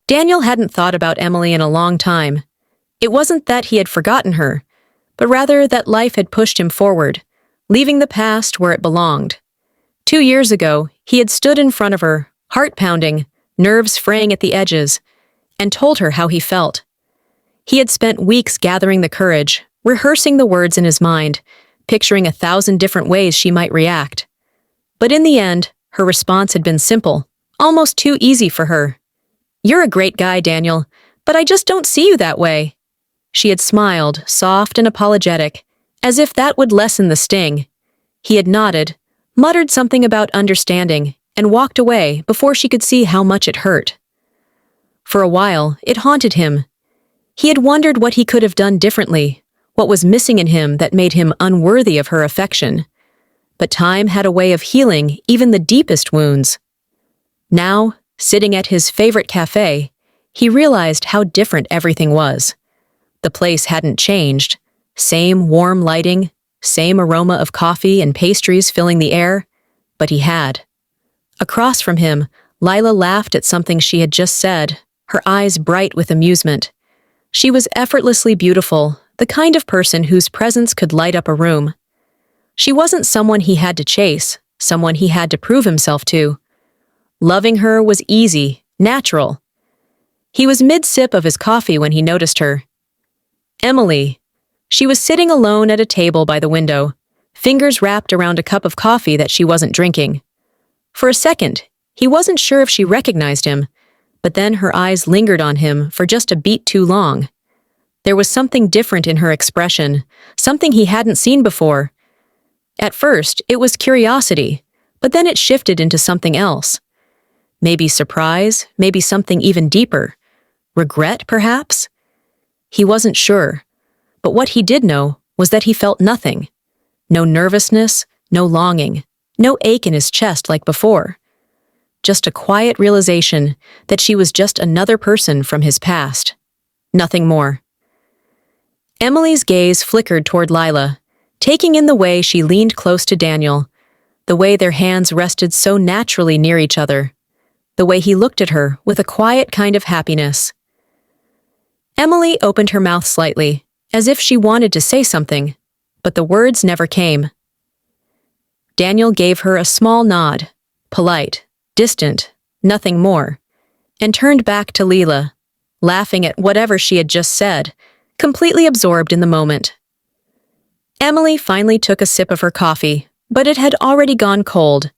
Daniel hadn't thought about Emily in a long time. It wasn't that he had forgotten her, but rather that life had pushed him forward, leaving the past where it belonged. 2 years ago, he had stood in front of her, heart pounding, nerves fraying at the edges, and told her how he felt. He had spent weeks gathering the courage, rehearsing the words in his mind, picturing 1,000 different ways she might react. But in the end, her response had been simple, almost too easy for her. "You're a great guy, Daniel, but I just don't see you that way." She had smiled, soft and apologetic, as if that would lessen the sting. He had nodded, muttered something about understanding, and walked away before she could see how much it hurt. For a while, it haunted him. He had wondered what he could have done differently, what was missing in him that made him unworthy of her affection. But time had a way of healing even the deepest wounds. Now, sitting at his favorite café, he realized how different everything was. The place hadn't changed. Same warm lighting, same aroma of coffee and pastries filling the air, but he had. Across from him, Lila laughed at something she had just said, her eyes bright with amusement. She was effortlessly beautiful, the kind of person whose presence could light up a room. She wasn't someone he had to chase, someone he had to prove himself to. Loving her was easy, natural. He was mid-sip of his coffee when he noticed her. Emily. She was sitting alone at a table by the window, fingers wrapped around a cup of coffee that she wasn't drinking. For a second, he wasn't sure if she recognized him, but then her eyes lingered on him for just a beat too long. There was something different in her expression, something he hadn't seen before. At first, it was curiosity, but then it shifted into something else. Maybe surprise, maybe something even deeper. Regret, perhaps? He wasn't sure, but what he did know was that he felt nothing. No nervousness, no longing, no ache in his chest like before. Just a quiet realization that she was just another person from his past. Nothing more. Emily's gaze flickered toward Lila, taking in the way she leaned close to Daniel, the way their hands rested so naturally near each other, the way he looked at her with a quiet kind of happiness. Emily opened her mouth slightly, as if she wanted to say something, but the words never came. Daniel gave her a small nod, polite, distant, nothing more, and turned back to Lila, laughing at whatever she had just said, completely absorbed in the moment. Emily finally took a sip of her coffee, but it had already gone cold,